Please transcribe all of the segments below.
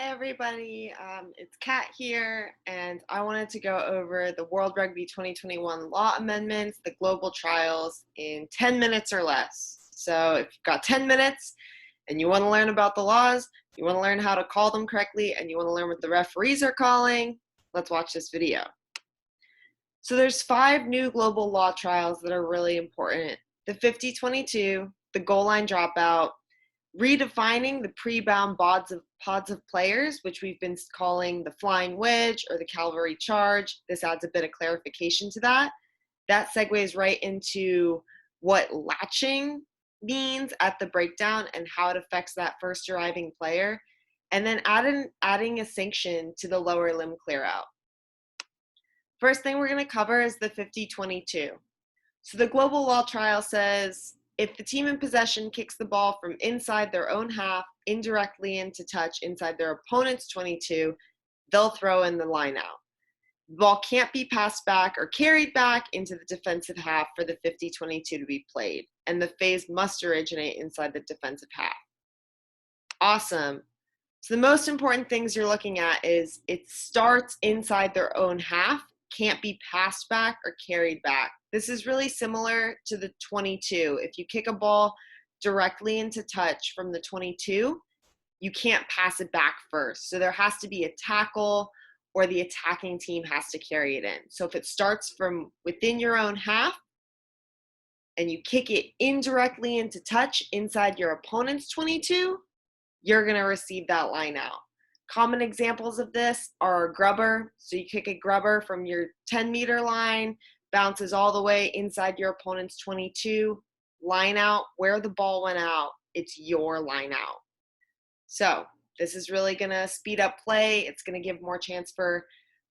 Hey everybody, it's Kat here, and I wanted to go over the World Rugby 2021 law amendments, the global trials, in 10 minutes or less. So if you've got 10 minutes and you want to learn about the laws, you want to learn how to call them correctly, and you want to learn what the referees are calling, let's watch this video. So there's 5 new global law trials that are really important. The 50-22, the goal line dropout, redefining the pre-bound pods of players, which we've been calling the flying wedge or the cavalry charge. This adds a bit of clarification to that. That segues right into what latching means at the breakdown and how it affects that first arriving player. And then adding a sanction to the lower limb clear out. First thing we're going to cover is the 50-22. So the global law trial says if the team in possession kicks the ball from inside their own half indirectly into touch inside their opponent's 22, they'll throw in the line out. The ball can't be passed back or carried back into the defensive half for the 50-22 to be played, and the phase must originate inside the defensive half. Awesome. So the most important things you're looking at is it starts inside their own half, can't be passed back or carried back. This is really similar to the 22. If you kick a ball directly into touch from the 22, you can't pass it back first. So there has to be a tackle or the attacking team has to carry it in. So if it starts from within your own half and you kick it indirectly into touch inside your opponent's 22, you're going to receive that line out. Common examples of this are a grubber. So you kick a grubber from your 10-meter line, bounces all the way inside your opponent's 22, line out, where the ball went out, it's your line out. So this is really going to speed up play. It's going to give more chance for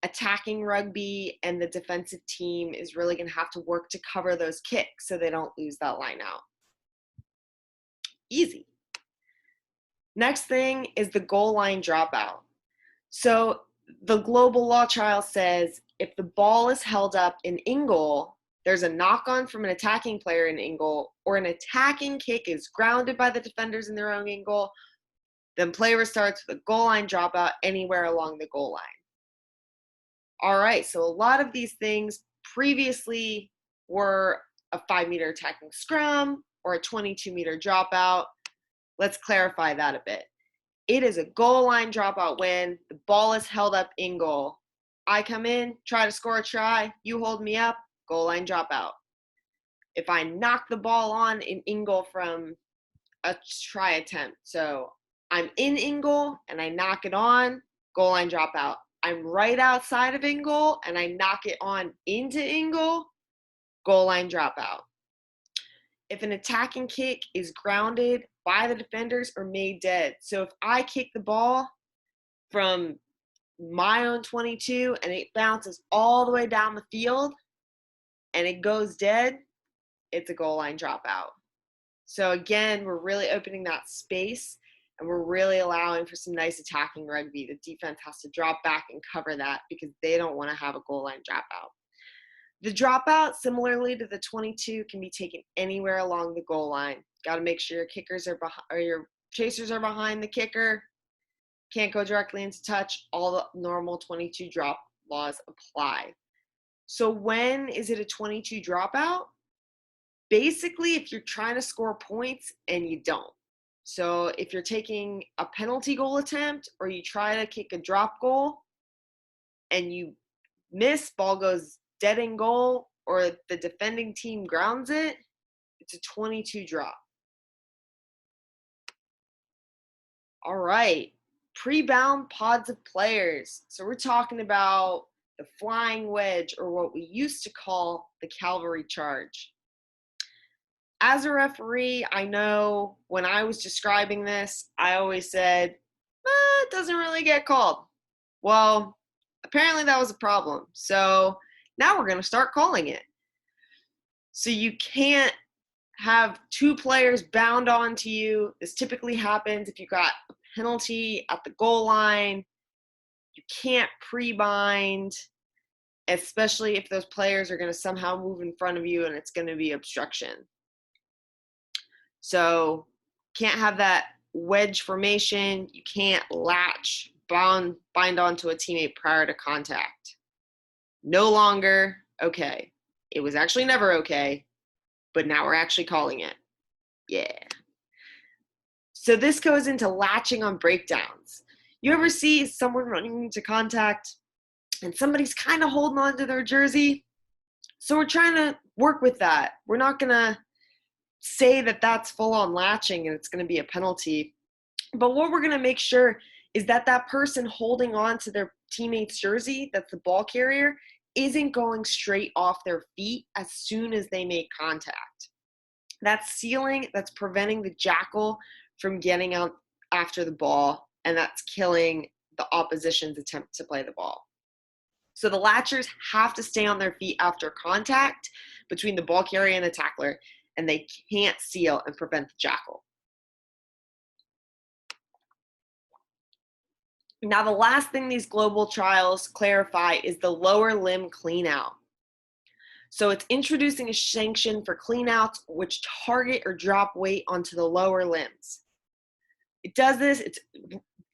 attacking rugby, and the defensive team is really going to have to work to cover those kicks so they don't lose that line out. Easy. Next thing is the goal line dropout. So the global law trial says if the ball is held up in goal, there's a knock-on from an attacking player in goal, or an attacking kick is grounded by the defenders in their own goal, then play restarts with a goal line dropout anywhere along the goal line. All right, so a lot of these things previously were a 5-meter attacking scrum or a 22-meter dropout. Let's clarify that a bit. It is a goal line dropout when the ball is held up in goal. I come in, try to score a try, you hold me up, goal line dropout. If I knock the ball on in goal from a try attempt, so I'm in goal and I knock it on, goal line dropout. I'm right outside of in goal and I knock it on into in goal line dropout. If an attacking kick is grounded by the defenders or made dead. So if I kick the ball from my own 22 and it bounces all the way down the field and it goes dead, it's a goal line dropout. So again, we're really opening that space and we're really allowing for some nice attacking rugby. The defense has to drop back and cover that because they don't want to have a goal line dropout. The dropout, similarly to the 22, can be taken anywhere along the goal line. Got to make sure your kickers are behind, or your chasers are behind the kicker. Can't go directly into touch. All the normal 22 drop laws apply. So when is it a 22 dropout? Basically, if you're trying to score points and you don't. So if you're taking a penalty goal attempt or you try to kick a drop goal and you miss, ball goes dead in goal, or the defending team grounds it, it's a 22 drop. All right, pre-bound pods of players. So we're talking about the flying wedge, or what we used to call the cavalry charge. As a referee, I know when I was describing this, I always said, it doesn't really get called. Well, apparently that was a problem. So now we're going to start calling it. So you can't have 2 players bound onto you. This typically happens if you got a penalty at the goal line. You can't pre-bind, especially if those players are going to somehow move in front of you and it's going to be obstruction. So can't have that wedge formation. You can't latch bind onto a teammate prior to contact. No longer okay. It was actually never okay, but now we're actually calling it. Yeah. So this goes into latching on breakdowns. You ever see someone running into contact and somebody's kind of holding on to their jersey? So we're trying to work with that. We're not going to say that that's full on latching and it's going to be a penalty. But what we're going to make sure is that that person holding on to their teammate's jersey, that's the ball carrier, isn't going straight off their feet as soon as they make contact. That's sealing, that's preventing the jackal from getting out after the ball, and that's killing the opposition's attempt to play the ball. So the latchers have to stay on their feet after contact between the ball carrier and the tackler, and they can't seal and prevent the jackal. Now, the last thing these global trials clarify is the lower limb clean out. So it's introducing a sanction for cleanouts which target or drop weight onto the lower limbs. It does this, it's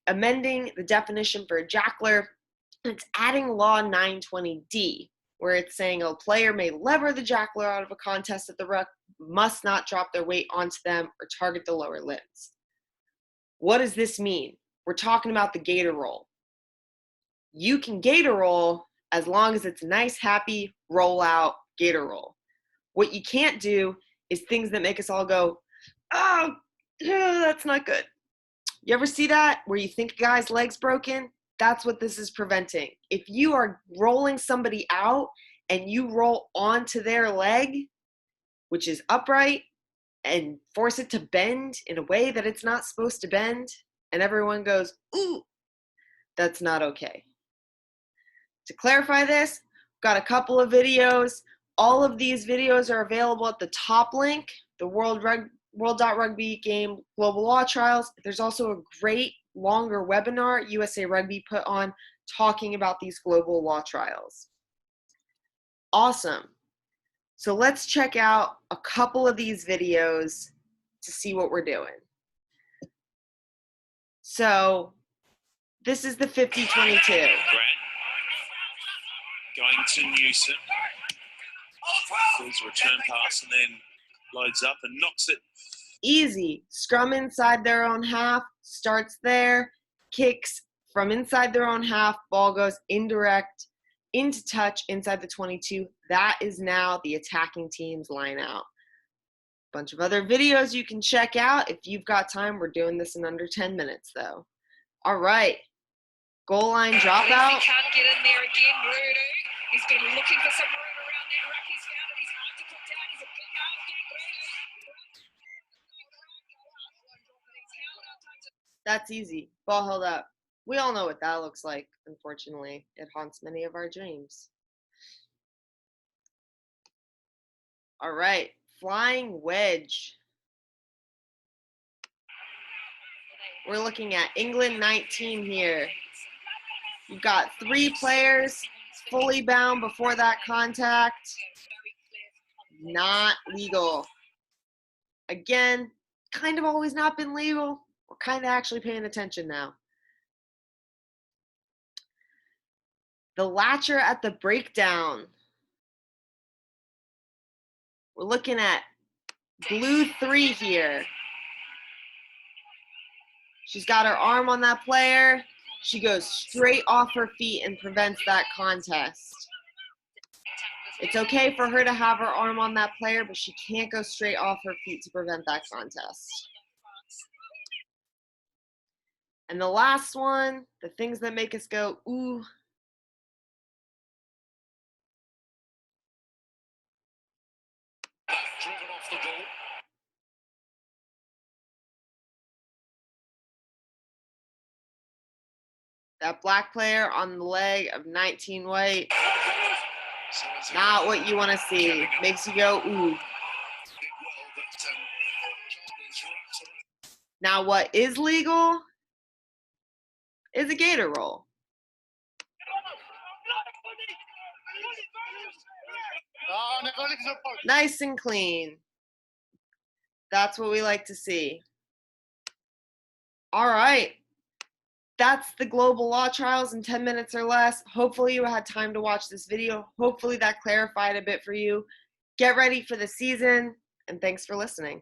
amending the definition for a jackler. It's adding law 920D, where it's saying a player may lever the jackler out of a contest at the ruck, must not drop their weight onto them or target the lower limbs. What does this mean? We're talking about the gator roll. You can gator roll as long as it's a nice, happy, roll out gator roll. What you can't do is things that make us all go, oh, that's not good. You ever see that where you think a guy's leg's broken? That's what this is preventing. If you are rolling somebody out and you roll onto their leg, which is upright, and force it to bend in a way that it's not supposed to bend, and everyone goes, ooh, that's not okay. To clarify this, got a couple of videos. All of these videos are available at the top link, the World.Rugby game global law trials. There's also a great longer webinar USA Rugby put on talking about these global law trials. Awesome. So let's check out a couple of these videos to see what we're doing. So this is the 50-22. Going to Newsom. Pulls a return pass and then loads up and knocks it. Easy. Scrum inside their own half, starts there, kicks from inside their own half, ball goes indirect, into touch inside the 22. That is now the attacking team's line out. Bunch of other videos you can check out if you've got time. We're doing this in under 10 minutes though. All right. Goal line dropout. He can't get in there again, Rudu. He's been looking for some room around that ruck. He's found it. He's hard to put down. He's a big halfback, Rudu. That's easy. Ball held up. We all know what that looks like, unfortunately. It haunts many of our dreams. All right. Flying wedge. We're looking at England 19 here. You've got 3 players fully bound before that contact. Not legal. Again, kind of always not been legal. We're kind of actually paying attention now. The latcher at the breakdown. We're looking at blue 3 here. She's got her arm on that player. She goes straight off her feet and prevents that contest. It's okay for her to have her arm on that player, but she can't go straight off her feet to prevent that contest. And the last one, the things that make us go, ooh. Driven off the ball. That black player on the leg of 19 white. Not what you want to see. Makes you go, ooh. Now what is legal is a gator roll. Nice and clean. That's what we like to see. All right. that's the global law trials in 10 minutes or less. Hopefully you had time to watch this video. Hopefully that clarified a bit for you. Get ready for the season, and thanks for listening.